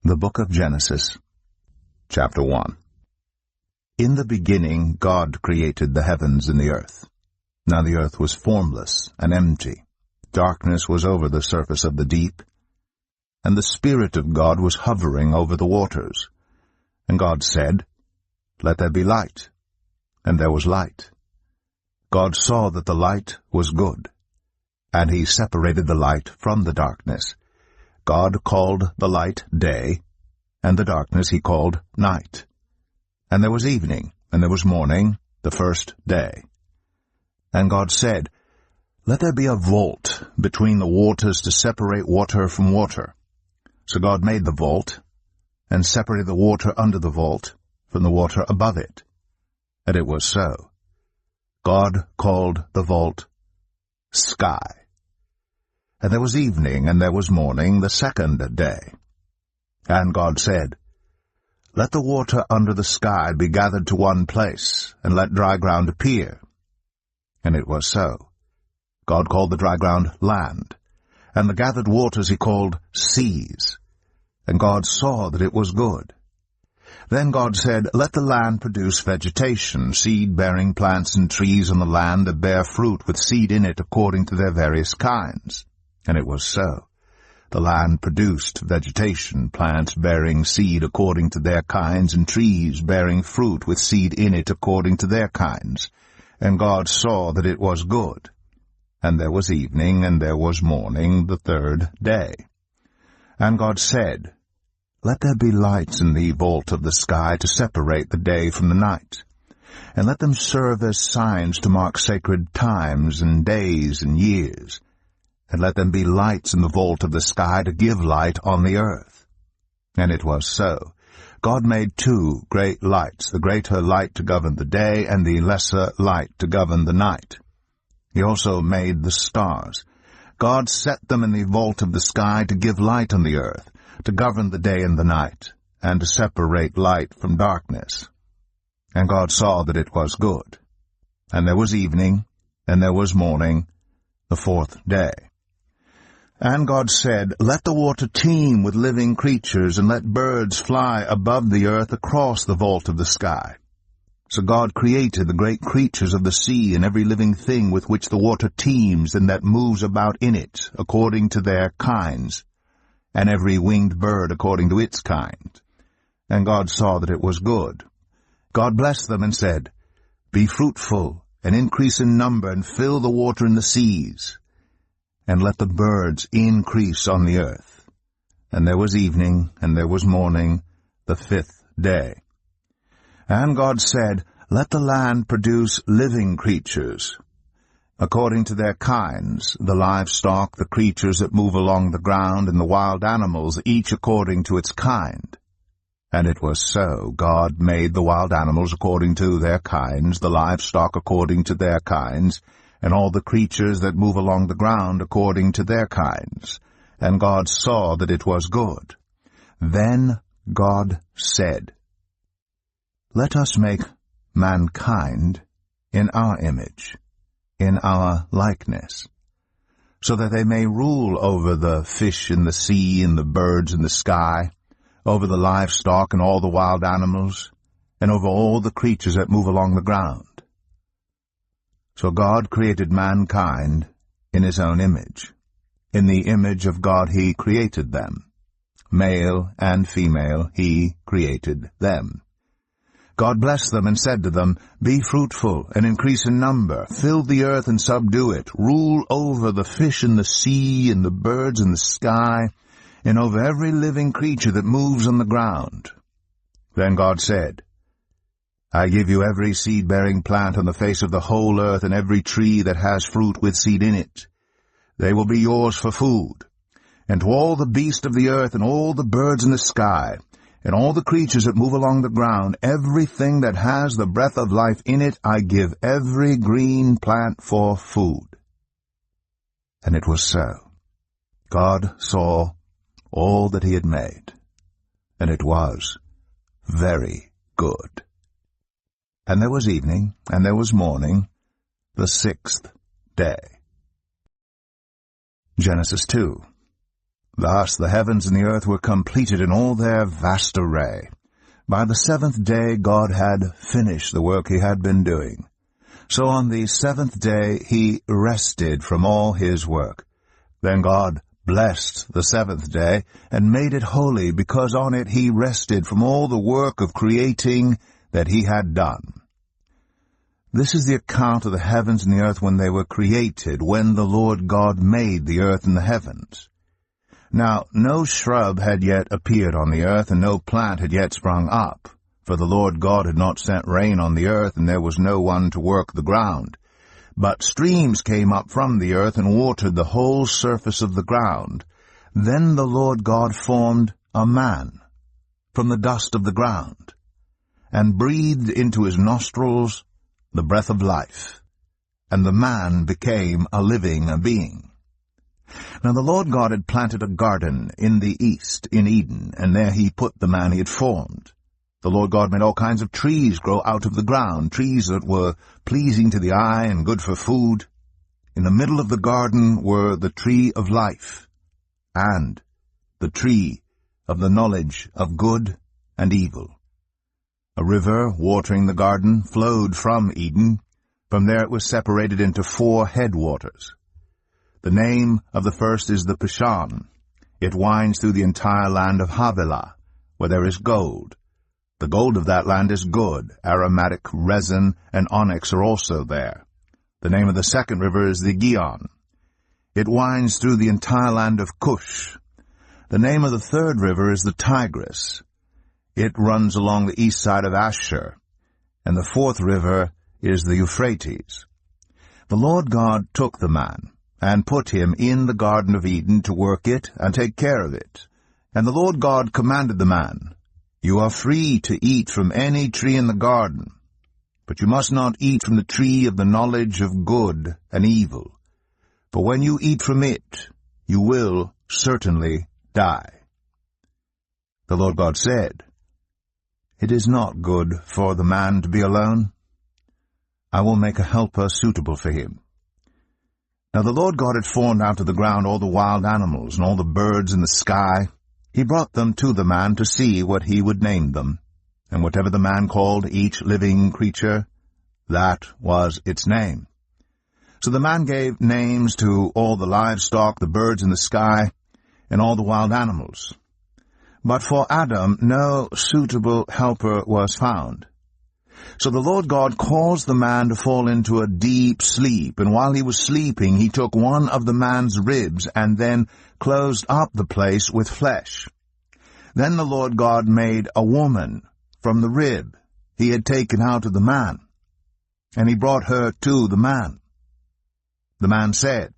The Book of Genesis, Chapter 1. In the beginning God created the heavens and the earth. Now the earth was formless and empty. Darkness was over the surface of the deep, and the Spirit of God was hovering over the waters. And God said, "Let there be light." And there was light. God saw that the light was good, and he separated the light from the darkness. God called the light day, and the darkness he called night. And there was evening, and there was morning, the first day. And God said, "Let there be a vault between the waters to separate water from water." So God made the vault, and separated the water under the vault from the water above it. And it was so. God called the vault sky. And there was evening, and there was morning, the second day. And God said, "Let the water under the sky be gathered to one place, and let dry ground appear." And it was so. God called the dry ground land, and the gathered waters he called seas. And God saw that it was good. Then God said, "Let the land produce vegetation, seed-bearing plants and trees on the land that bear fruit with seed in it according to their various kinds." And it was so. The land produced vegetation, plants bearing seed according to their kinds, and trees bearing fruit with seed in it according to their kinds. And God saw that it was good. And there was evening, and there was morning, the third day. And God said, "Let there be lights in the vault of the sky to separate the day from the night, and let them serve as signs to mark sacred times and days and years. And let them be lights in the vault of the sky to give light on the earth." And it was so. God made two great lights, the greater light to govern the day, and the lesser light to govern the night. He also made the stars. God set them in the vault of the sky to give light on the earth, to govern the day and the night, and to separate light from darkness. And God saw that it was good. And there was evening, and there was morning, the fourth day. And God said, "Let the water teem with living creatures, and let birds fly above the earth across the vault of the sky." So God created the great creatures of the sea, and every living thing with which the water teems and that moves about in it, according to their kinds, and every winged bird according to its kind. And God saw that it was good. God blessed them and said, "Be fruitful, and increase in number, and fill the water in the seas, and let the birds increase on the earth." And there was evening, and there was morning, the fifth day. And God said, "Let the land produce living creatures, according to their kinds, the livestock, the creatures that move along the ground, and the wild animals, each according to its kind." And it was so. God made the wild animals according to their kinds, the livestock according to their kinds, and all the creatures that move along the ground according to their kinds. And God saw that it was good. Then God said, "Let us make mankind in our image, in our likeness, so that they may rule over the fish in the sea and the birds in the sky, over the livestock and all the wild animals, and over all the creatures that move along the ground." So God created mankind in his own image. In the image of God he created them. Male and female he created them. God blessed them and said to them, "Be fruitful and increase in number, fill the earth and subdue it, rule over the fish in the sea and the birds in the sky, and over every living creature that moves on the ground." Then God said, "I give you every seed-bearing plant on the face of the whole earth, and every tree that has fruit with seed in it. They will be yours for food. And to all the beasts of the earth, and all the birds in the sky, and all the creatures that move along the ground, everything that has the breath of life in it, I give every green plant for food." And it was so. God saw all that he had made, and it was very good. And there was evening, and there was morning, the sixth day. Genesis 2. Thus the heavens and the earth were completed in all their vast array. By the seventh day God had finished the work he had been doing. So on the seventh day he rested from all his work. Then God blessed the seventh day and made it holy, because on it he rested from all the work of creating that he had done. This is the account of the heavens and the earth when they were created, when the Lord God made the earth and the heavens. Now no shrub had yet appeared on the earth, and no plant had yet sprung up, for the Lord God had not sent rain on the earth, and there was no one to work the ground. But streams came up from the earth and watered the whole surface of the ground. Then the Lord God formed a man from the dust of the ground, and breathed into his nostrils the breath of life, and the man became a living being. Now the Lord God had planted a garden in the east, in Eden, and there he put the man he had formed. The Lord God made all kinds of trees grow out of the ground, trees that were pleasing to the eye and good for food. In the middle of the garden were the tree of life, and the tree of the knowledge of good and evil. A river, watering the garden, flowed from Eden. From there it was separated into 4 headwaters. The name of the first is the Pishon. It winds through the entire land of Havilah, where there is gold. The gold of that land is good. Aromatic, resin, and onyx are also there. The name of the second river is the Gihon. It winds through the entire land of Cush. The name of the third river is the Tigris. It runs along the east side of Asher. And the fourth river is the Euphrates. The Lord God took the man and put him in the Garden of Eden to work it and take care of it. And the Lord God commanded the man, "You are free to eat from any tree in the garden, but you must not eat from the tree of the knowledge of good and evil. For when you eat from it, you will certainly die." The Lord God said, "It is not good for the man to be alone. I will make a helper suitable for him." Now the Lord God had formed out of the ground all the wild animals and all the birds in the sky. He brought them to the man to see what he would name them. And whatever the man called each living creature, that was its name. So the man gave names to all the livestock, the birds in the sky, and all the wild animals. But for Adam no suitable helper was found. So the Lord God caused the man to fall into a deep sleep, and while he was sleeping he took one of the man's ribs and then closed up the place with flesh. Then the Lord God made a woman from the rib he had taken out of the man, and he brought her to the man. The man said,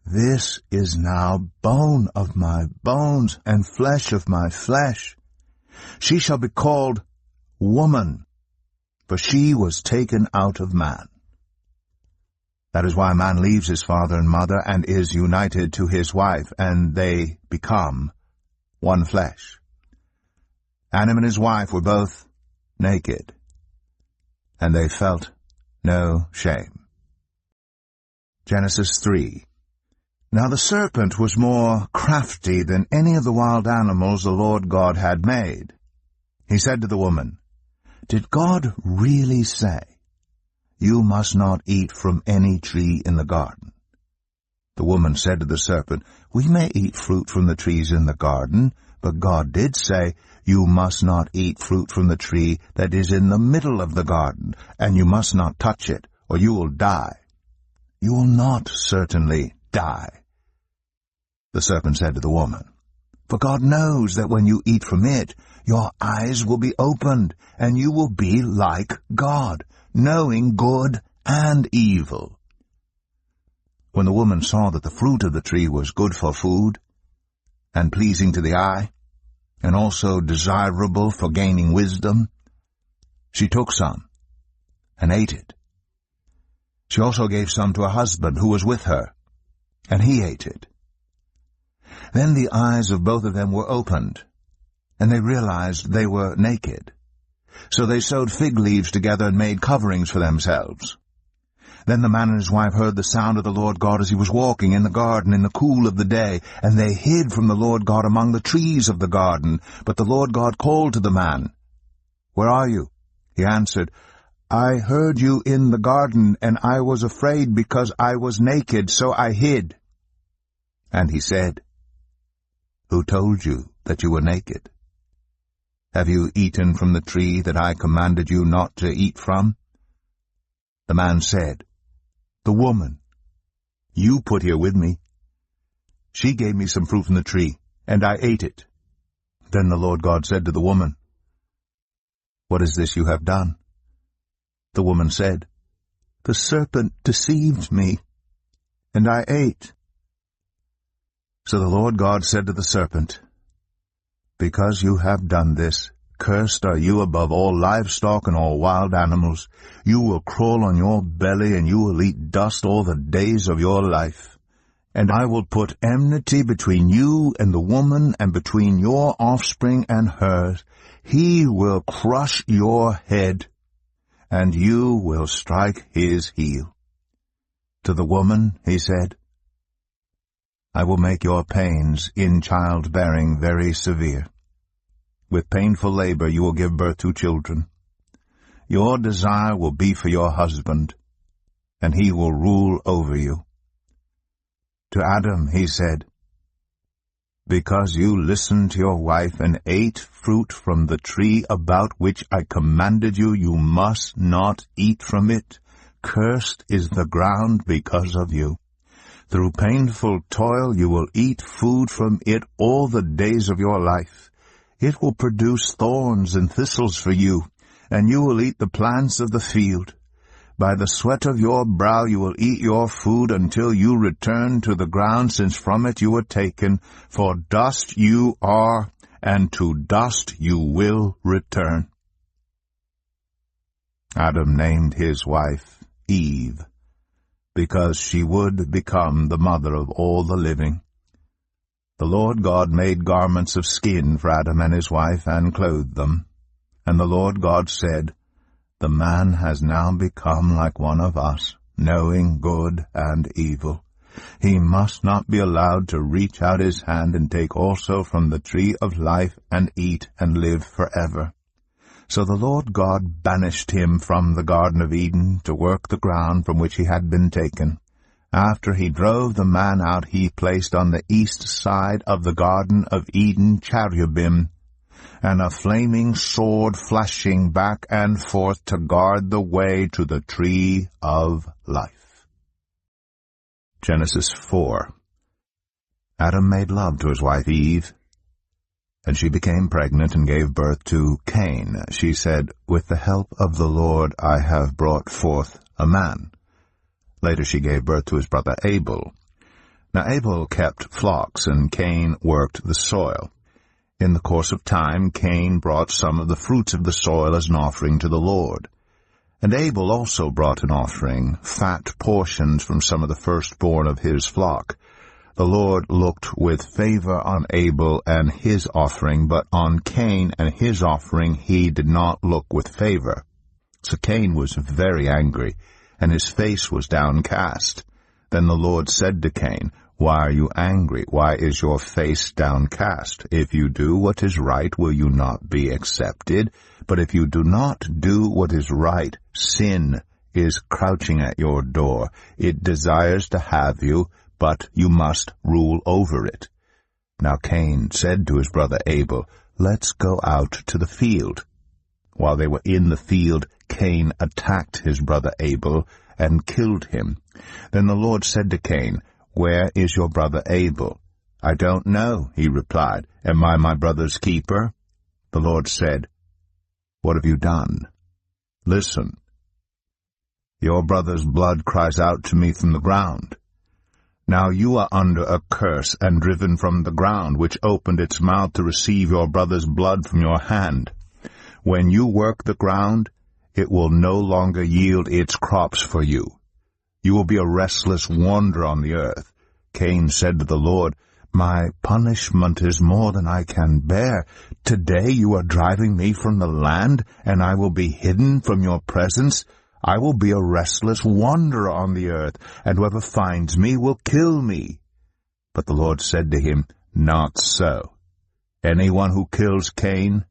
"This is now bone of my bones and flesh of my flesh. She shall be called woman, for she was taken out of man." That is why a man leaves his father and mother and is united to his wife, and they become one flesh. Adam and his wife were both naked, and they felt no shame. Genesis 3. Now the serpent was more crafty than any of the wild animals the Lord God had made. He said to the woman, "Did God really say, 'You must not eat from any tree in the garden'?" The woman said to the serpent, "We may eat fruit from the trees in the garden, but God did say, 'You must not eat fruit from the tree that is in the middle of the garden, and you must not touch it, or you will die.' You will not certainly die." The serpent said to the woman, "For God knows that when you eat from it, your eyes will be opened, and you will be like God, knowing good and evil." When the woman saw that the fruit of the tree was good for food, and pleasing to the eye, and also desirable for gaining wisdom, she took some and ate it. She also gave some to her husband who was with her, and he ate it. Then the eyes of both of them were opened, and they realized they were naked. So they sewed fig leaves together and made coverings for themselves. Then the man and his wife heard the sound of the Lord God as he was walking in the garden in the cool of the day, and they hid from the Lord God among the trees of the garden. But the Lord God called to the man, "Where are you?" He answered, "I heard you in the garden, and I was afraid because I was naked, so I hid." And he said, "Who told you that you were naked? Have you eaten from the tree that I commanded you not to eat from?" The man said, "The woman you put here with me, she gave me some fruit from the tree, and I ate it." Then the Lord God said to the woman, "What is this you have done?" The woman said, "The serpent deceived me, and I ate." So the Lord God said to the serpent, "Because you have done this, cursed are you above all livestock and all wild animals. You will crawl on your belly, and you will eat dust all the days of your life. And I will put enmity between you and the woman, and between your offspring and hers. He will crush your head, and you will strike his heel." To the woman he said, "I will make your pains in childbearing very severe. With painful labor you will give birth to children. Your desire will be for your husband, and he will rule over you." To Adam he said, "Because you listened to your wife and ate fruit from the tree about which I commanded you, you must not eat from it. Cursed is the ground because of you. Through painful toil you will eat food from it all the days of your life. It will produce thorns and thistles for you, and you will eat the plants of the field. By the sweat of your brow you will eat your food until you return to the ground, since from it you were taken. For dust you are, and to dust you will return." Adam named his wife Eve, because she would become the mother of all the living. The Lord God made garments of skin for Adam and his wife, and clothed them. And the Lord God said, "The man has now become like one of us, knowing good and evil. He must not be allowed to reach out his hand and take also from the tree of life and eat and live forever." So the Lord God banished him from the Garden of Eden to work the ground from which he had been taken. After he drove the man out, he placed on the east side of the Garden of Eden cherubim, and a flaming sword flashing back and forth to guard the way to the tree of life. Genesis 4. Adam made love to his wife Eve, and she became pregnant and gave birth to Cain. She said, "With the help of the Lord I have brought forth a man." Later she gave birth to his brother Abel. Now Abel kept flocks, and Cain worked the soil. In the course of time, Cain brought some of the fruits of the soil as an offering to the Lord. And Abel also brought an offering, fat portions from some of the firstborn of his flock. The Lord looked with favor on Abel and his offering, but on Cain and his offering he did not look with favor. So Cain was very angry, and his face was downcast. Then the Lord said to Cain, "Why are you angry? Why is your face downcast? If you do what is right, will you not be accepted? But if you do not do what is right, sin is crouching at your door. It desires to have you, but you must rule over it." Now Cain said to his brother Abel, "Let's go out to the field." While they were in the field, Cain attacked his brother Abel and killed him. Then the Lord said to Cain, "Where is your brother Abel?" "I don't know," he replied. "Am I my brother's keeper?" The Lord said, "What have you done? Listen. Your brother's blood cries out to me from the ground. Now you are under a curse and driven from the ground, which opened its mouth to receive your brother's blood from your hand. When you work the ground, it will no longer yield its crops for you. You will be a restless wanderer on the earth." Cain said to the Lord, "My punishment is more than I can bear. Today you are driving me from the land, and I will be hidden from your presence. I will be a restless wanderer on the earth, and whoever finds me will kill me. But the Lord said to him, Not so. Anyone who kills Cain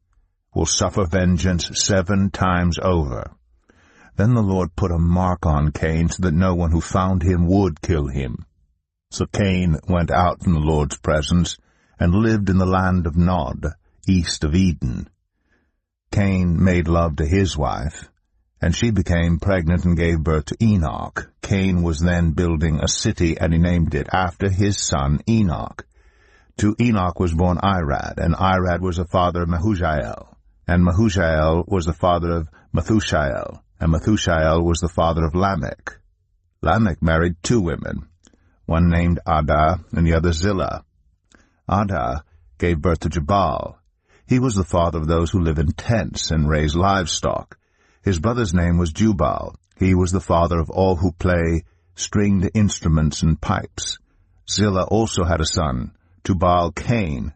will suffer vengeance 7 times over. Then the Lord put a mark on Cain so that no one who found him would kill him. So Cain went out from the Lord's presence and lived in the land of Nod, east of Eden. Cain made love to his wife, and she became pregnant and gave birth to Enoch. Cain was then building a city, and he named it after his son Enoch. To Enoch was born Irad, and Irad was the father of Mehujael, and Mehujael was the father of Methushael, and Methushael was the father of Lamech. Lamech married 2 women, one named Adah and the other Zillah. Adah gave birth to Jabal. He was the father of those who live in tents and raise livestock. His brother's name was Jubal. He was the father of all who play stringed instruments and pipes. Zillah also had a son, Tubal-Cain,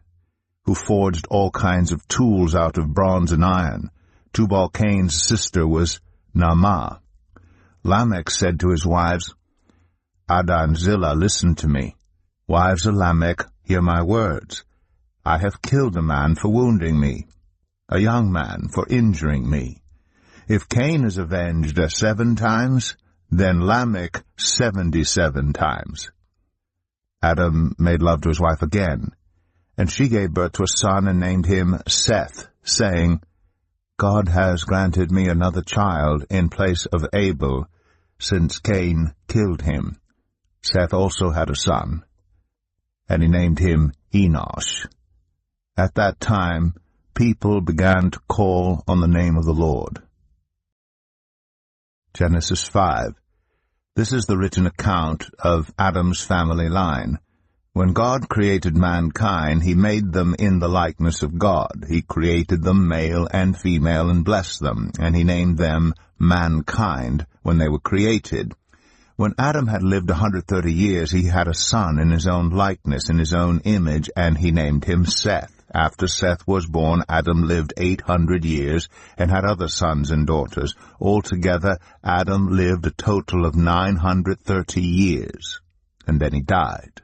who forged all kinds of tools out of bronze and iron. Tubal-Cain's sister was Naamah. Lamech said to his wives, Adah and Zillah, listen to me. Wives of Lamech, hear my words. I have killed a man for wounding me, a young man for injuring me. If Cain is avenged 7 times, then Lamech 77 times. Adam made love to his wife again, and she gave birth to a son and named him Seth, saying, God has granted me another child in place of Abel, since Cain killed him. Seth also had a son, and he named him Enosh. At that time, people began to call on the name of the Lord. Genesis 5. This is the written account of Adam's family line. When God created mankind, he made them in the likeness of God. He created them male and female and blessed them, and he named them mankind when they were created. When Adam had lived 130 years, he had a son in his own likeness, in his own image, and he named him Seth. After Seth was born, Adam lived 800 years and had other sons and daughters. Altogether, Adam lived a total of 930 years, and then he died.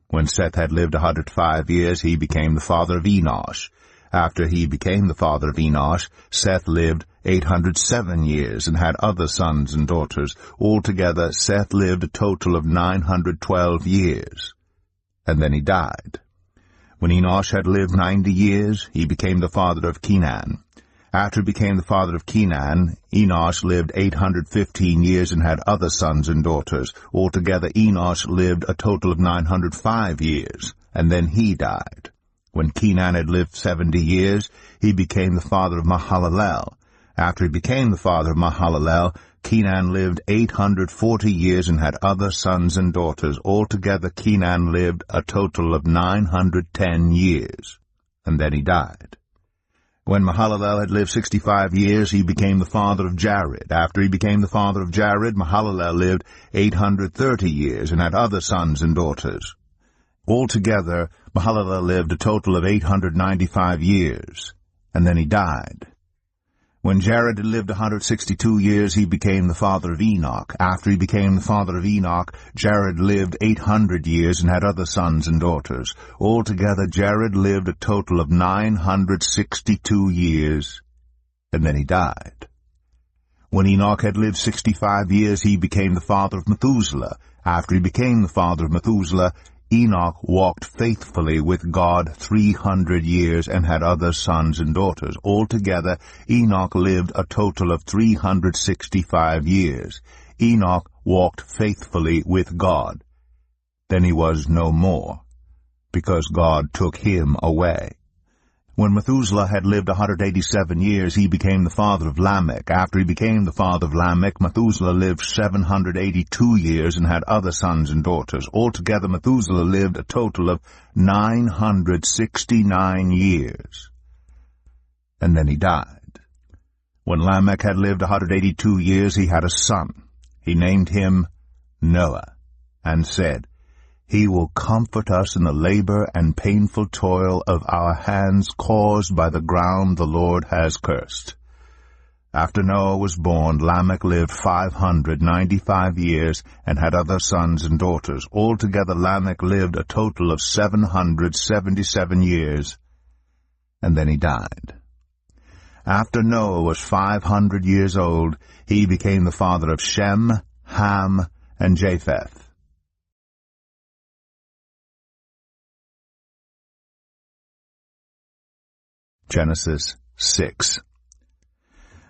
When Seth had lived 105 years, he became the father of Enosh. After he became the father of Enosh, Seth lived 807 years and had other sons and daughters. Altogether, Seth lived a total of 912 years, and then he died. When Enosh had lived 90 years, he became the father of Kenan. After he became the father of Kenan, Enosh lived 815 years and had other sons and daughters. Altogether, Enosh lived a total of 905 years, and then he died. When Kenan had lived 70 years, he became the father of Mahalalel. After he became the father of Mahalalel, Kenan lived 840 years and had other sons and daughters. Altogether, Kenan lived a total of 910 years, and then he died. When Mahalalel had lived 65 years, he became the father of Jared. After he became the father of Jared, Mahalalel lived 830 years and had other sons and daughters. Altogether, Mahalalel lived a total of 895 years, and then he died. When Jared had lived 162 years, he became the father of Enoch. After he became the father of Enoch, Jared lived 800 years and had other sons and daughters. Altogether, Jared lived a total of 962 years, and then he died. When Enoch had lived 65 years, he became the father of Methuselah. After he became the father of Methuselah, Enoch walked faithfully with God 300 years and had other sons and daughters. Altogether, Enoch lived a total of 365 years. Enoch walked faithfully with God. Then he was no more, because God took him away. When Methuselah had lived 187 years, he became the father of Lamech. After he became the father of Lamech, Methuselah lived 782 years and had other sons and daughters. Altogether, Methuselah lived a total of 969 years, and then he died. When Lamech had lived 182 years, he had a son. He named him Noah, and said, He will comfort us in the labor and painful toil of our hands caused by the ground the Lord has cursed. After Noah was born, Lamech lived 595 years and had other sons and daughters. Altogether Lamech lived a total of 777 years, and then he died. After Noah was 500 years old, he became the father of Shem, Ham, and Japheth. Genesis 6.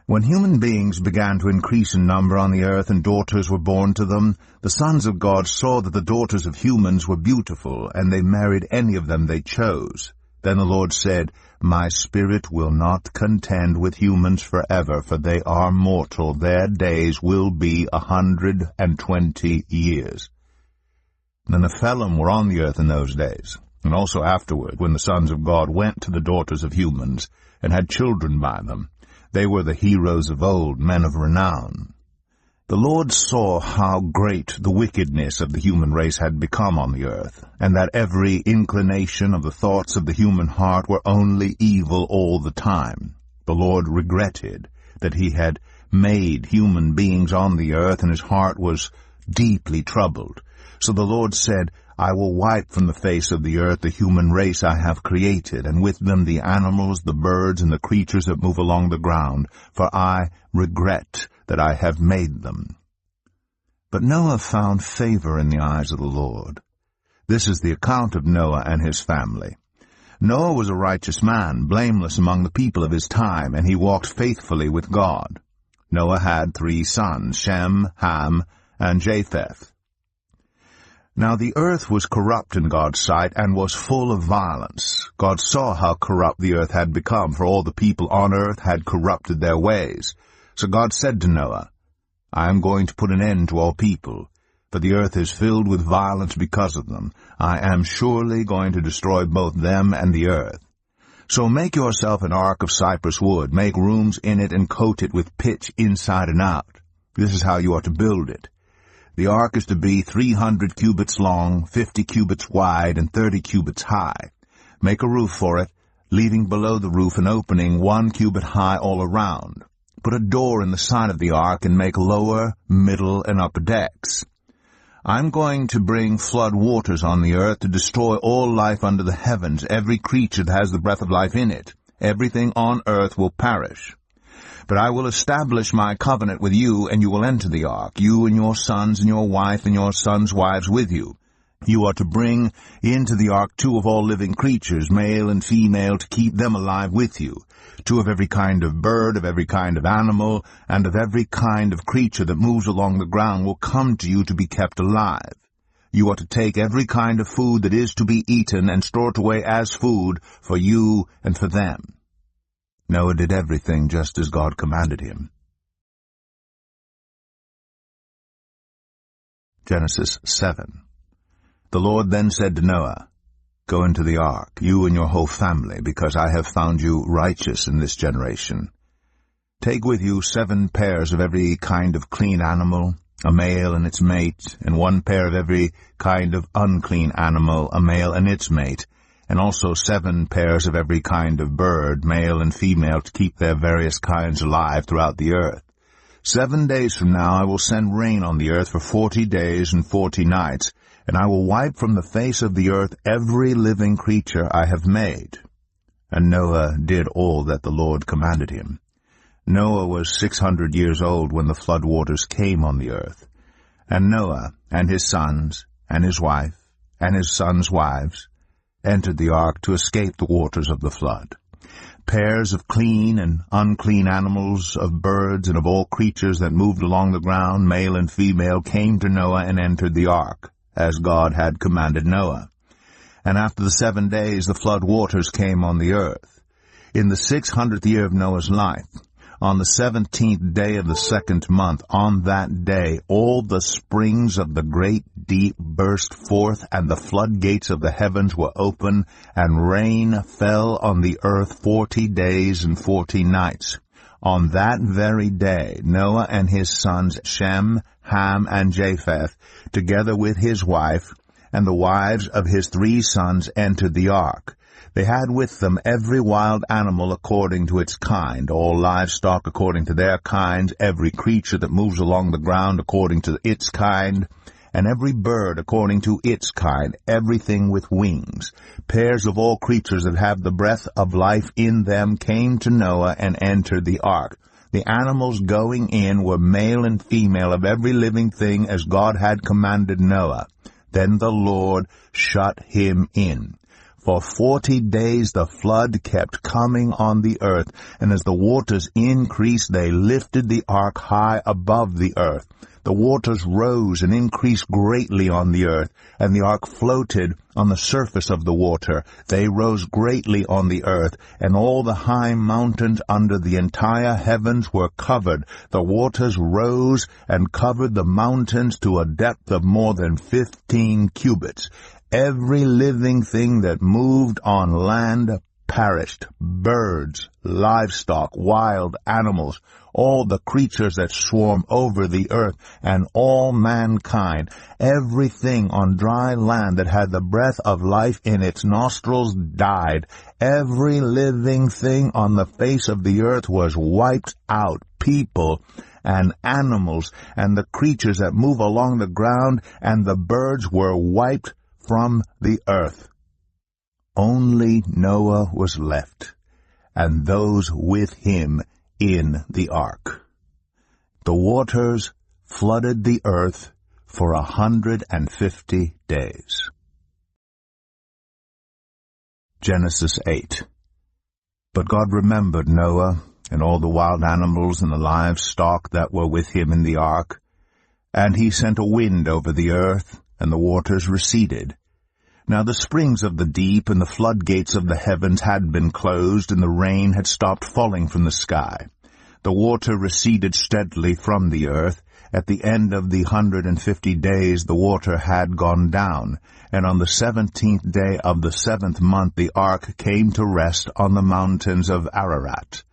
When human beings began to increase in number on the earth and daughters were born to them, the sons of God saw that the daughters of humans were beautiful, and they married any of them they chose. Then the Lord said, My spirit will not contend with humans forever, for they are mortal. Their days will be 120 years. The Nephilim were on the earth in those days, and also afterward, when the sons of God went to the daughters of humans and had children by them. They were the heroes of old, men of renown. The Lord saw how great the wickedness of the human race had become on the earth, and that every inclination of the thoughts of the human heart were only evil all the time. The Lord regretted that he had made human beings on the earth, and his heart was deeply troubled. So the Lord said, I will wipe from the face of the earth the human race I have created, and with them the animals, the birds, and the creatures that move along the ground, for I regret that I have made them. But Noah found favor in the eyes of the Lord. This is the account of Noah and his family. Noah was a righteous man, blameless among the people of his time, and he walked faithfully with God. Noah had 3 sons, Shem, Ham, and Japheth. Now the earth was corrupt in God's sight, and was full of violence. God saw how corrupt the earth had become, for all the people on earth had corrupted their ways. So God said to Noah, I am going to put an end to all people, for the earth is filled with violence because of them. I am surely going to destroy both them and the earth. So make yourself an ark of cypress wood, make rooms in it, and coat it with pitch inside and out. This is how you are to build it. The ark is to be 300 cubits long, 50 cubits wide, and 30 cubits high. Make a roof for it, leaving below the roof an opening 1 cubit high all around. Put a door in the side of the ark, and make lower, middle, and upper decks. I'm going to bring flood waters on the earth to destroy all life under the heavens, every creature that has the breath of life in it. Everything on earth will perish. But I will establish my covenant with you, and you will enter the ark, you and your sons and your wife and your sons' wives with you. You are to bring into the ark 2 of all living creatures, male and female, to keep them alive with you. 2 of every kind of bird, of every kind of animal, and of every kind of creature that moves along the ground will come to you to be kept alive. You are to take every kind of food that is to be eaten and store it away as food for you and for them. Noah did everything just as God commanded him. Genesis 7. The Lord then said to Noah, Go into the ark, you and your whole family, because I have found you righteous in this generation. Take with you 7 pairs of every kind of clean animal, a male and its mate, and 1 pair of every kind of unclean animal, a male and its mate, and also 7 pairs of every kind of bird, male and female, to keep their various kinds alive throughout the earth. 7 days from now I will send rain on the earth for 40 days and 40 nights, and I will wipe from the face of the earth every living creature I have made. And Noah did all that the Lord commanded him. Noah was 600 years old when the flood waters came on the earth. And Noah and his sons and his wife and his sons' wives entered the ark to escape the waters of the flood. Pairs of clean and unclean animals, of birds, and of all creatures that moved along the ground, male and female, came to Noah and entered the ark, as God had commanded Noah. And after the 7 days the flood waters came on the earth. In the 600th year of Noah's life, on the 17th day of the 2nd month, on that day all the springs of the great deep burst forth, and the floodgates of the heavens were open, and rain fell on the earth 40 days and 40 nights. On that very day Noah and his sons Shem, Ham, and Japheth, together with his wife, and the wives of his 3 sons, entered the ark. They had with them every wild animal according to its kind, all livestock according to their kinds, every creature that moves along the ground according to its kind, and every bird according to its kind, everything with wings. Pairs of all creatures that have the breath of life in them came to Noah and entered the ark. The animals going in were male and female of every living thing as God had commanded Noah. Then the Lord shut him in. For 40 days the flood kept coming on the earth, and as the waters increased, they lifted the ark high above the earth. The waters rose and increased greatly on the earth, and the ark floated on the surface of the water. They rose greatly on the earth, and all the high mountains under the entire heavens were covered. The waters rose and covered the mountains to a depth of more than 15 cubits. Every living thing that moved on land perished, birds, livestock, wild animals, all the creatures that swarm over the earth, and all mankind. Everything on dry land that had the breath of life in its nostrils died. Every living thing on the face of the earth was wiped out, people and animals, and the creatures that move along the ground, and the birds were wiped from the earth. Only Noah was left, and those with him in the ark. The waters flooded the earth for 150 days. Genesis 8. But God remembered Noah, and all the wild animals and the livestock that were with him in the ark, and he sent a wind over the earth, and the waters receded. Now the springs of the deep and the floodgates of the heavens had been closed, and the rain had stopped falling from the sky. The water receded steadily from the earth. At the end of the 150 days the water had gone down, and on the 17th day of the 7th month the ark came to rest on the mountains of Ararat.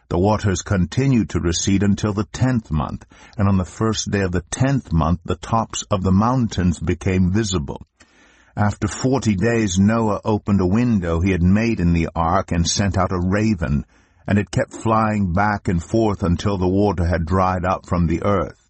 The waters continued to recede until the 10th month, and on the first day of the 10th month the tops of the mountains became visible. After 40 days Noah opened a window he had made in the ark and sent out a raven, and it kept flying back and forth until the water had dried up from the earth.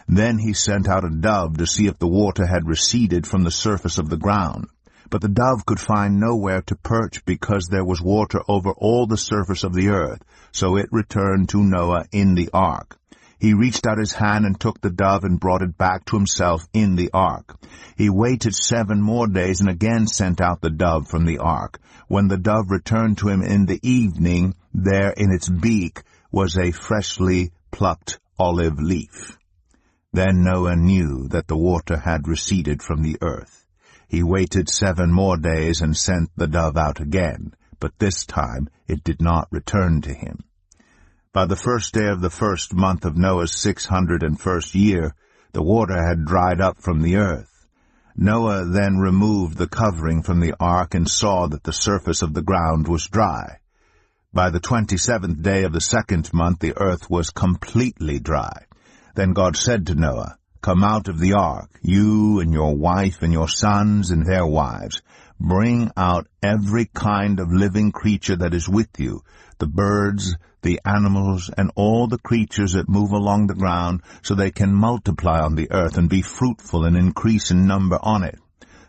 Then he sent out a dove to see if the water had receded from the surface of the ground. But the dove could find nowhere to perch because there was water over all the surface of the earth, so it returned to Noah in the ark. He reached out his hand and took the dove and brought it back to himself in the ark. He waited 7 more days and again sent out the dove from the ark. When the dove returned to him in the evening, there in its beak was a freshly plucked olive leaf. Then Noah knew that the water had receded from the earth. He waited 7 more days and sent the dove out again, but this time it did not return to him. By the first day of the 1st month of Noah's 601st year, the water had dried up from the earth. Noah then removed the covering from the ark and saw that the surface of the ground was dry. By the 27th day of the 2nd month the earth was completely dry. Then God said to Noah, "Come out of the ark, you and your wife and your sons and their wives. Bring out every kind of living creature that is with you, the birds, the animals, and all the creatures that move along the ground, so they can multiply on the earth and be fruitful and increase in number on it."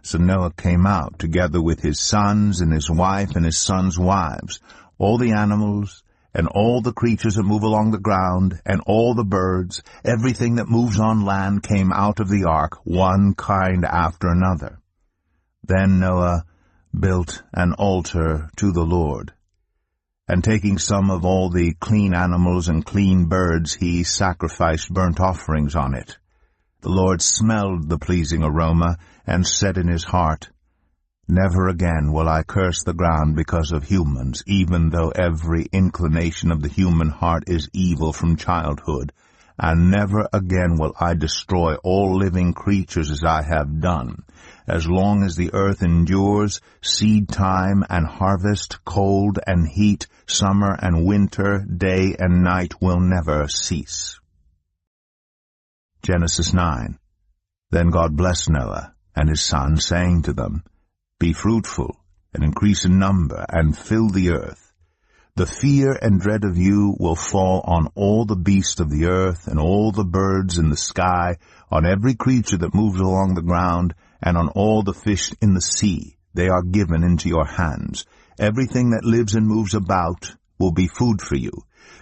So Noah came out, together with his sons and his wife and his sons' wives. All the animals and all the creatures that move along the ground, and all the birds, everything that moves on land came out of the ark, one kind after another. Then Noah built an altar to the Lord, and taking some of all the clean animals and clean birds, he sacrificed burnt offerings on it. The Lord smelled the pleasing aroma, and said in his heart, "Never again will I curse the ground because of humans, even though every inclination of the human heart is evil from childhood, and never again will I destroy all living creatures as I have done. As long as the earth endures, seed time and harvest, cold and heat, summer and winter, day and night will never cease." Genesis 9. Then God blessed Noah and his sons, saying to them, "Be fruitful, and increase in number, and fill the earth. The fear and dread of you will fall on all the beasts of the earth, and all the birds in the sky, on every creature that moves along the ground, and on all the fish in the sea. They are given into your hands. Everything that lives and moves about will be food for you.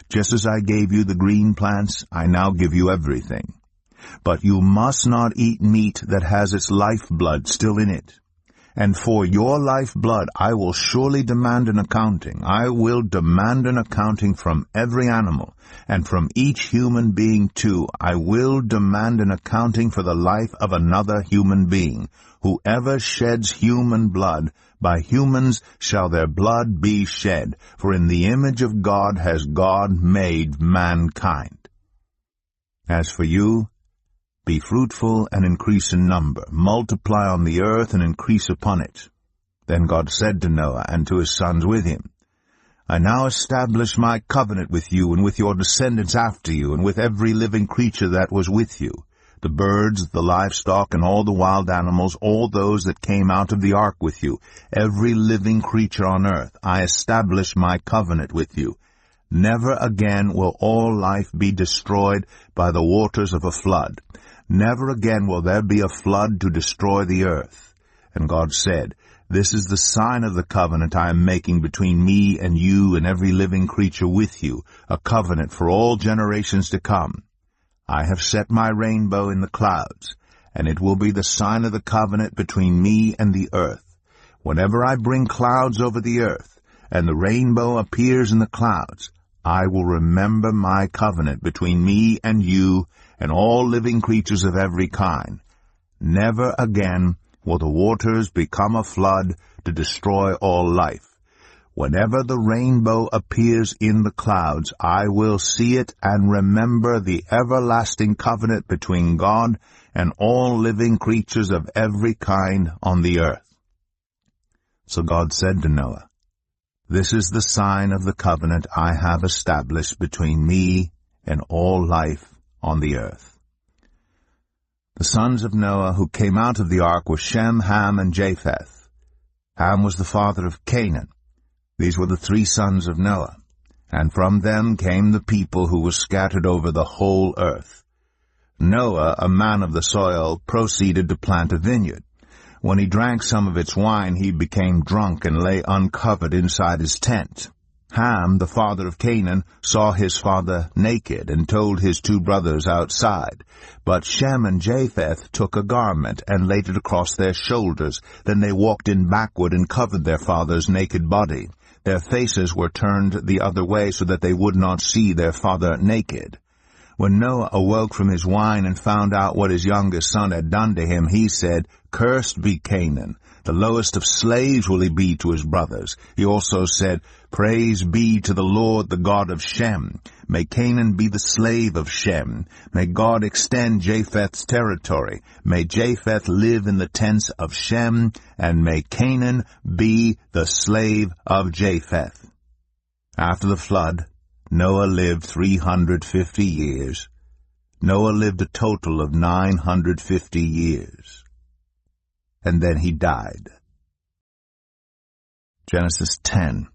Just as I gave you the green plants, I now give you everything. But you must not eat meat that has its lifeblood still in it. And for your lifeblood I will surely demand an accounting. I will demand an accounting from every animal, and from each human being too. I will demand an accounting for the life of another human being. Whoever sheds human blood, by humans shall their blood be shed, for in the image of God has God made mankind. As for you, be fruitful and increase in number. Multiply on the earth and increase upon it. Then God said to Noah and to his sons with him, I now establish my covenant with you and with your descendants after you, and with every living creature that was with you, the birds, the livestock, and all the wild animals, all those that came out of the ark with you, every living creature on earth. I establish my covenant with you. Never again will all life be destroyed by the waters of a flood. Never again will there be a flood to destroy the earth. And God said, This is the sign of the covenant I am making between me and you and every living creature with you, a covenant for all generations to come. I have set my rainbow in the clouds, and it will be the sign of the covenant between me and the earth. Whenever I bring clouds over the earth, and the rainbow appears in the clouds, I will remember my covenant between me and you and all living creatures of every kind. Never again will the waters become a flood to destroy all life. Whenever the rainbow appears in the clouds, I will see it and remember the everlasting covenant between God and all living creatures of every kind on the earth. So God said to Noah, This is the sign of the covenant I have established between me and all life on the earth. The sons of Noah who came out of the ark were Shem, Ham, and Japheth. Ham was the father of Canaan. These were the 3 sons of Noah, and from them came the people who were scattered over the whole earth. Noah, a man of the soil, proceeded to plant a vineyard. When he drank some of its wine, he became drunk and lay uncovered inside his tent. Ham, the father of Canaan, saw his father naked and told his 2 brothers outside. But Shem and Japheth took a garment and laid it across their shoulders. Then they walked in backward and covered their father's naked body. Their faces were turned the other way so that they would not see their father naked. When Noah awoke from his wine and found out what his youngest son had done to him, he said, Cursed be Canaan. The lowest of slaves will he be to his brothers. He also said, Praise be to the Lord, the God of Shem. May Canaan be the slave of Shem. May God extend Japheth's territory. May Japheth live in the tents of Shem, and may Canaan be the slave of Japheth. After the flood, Noah lived 350 years. Noah lived a total of 950 years. And then he died. Genesis 10.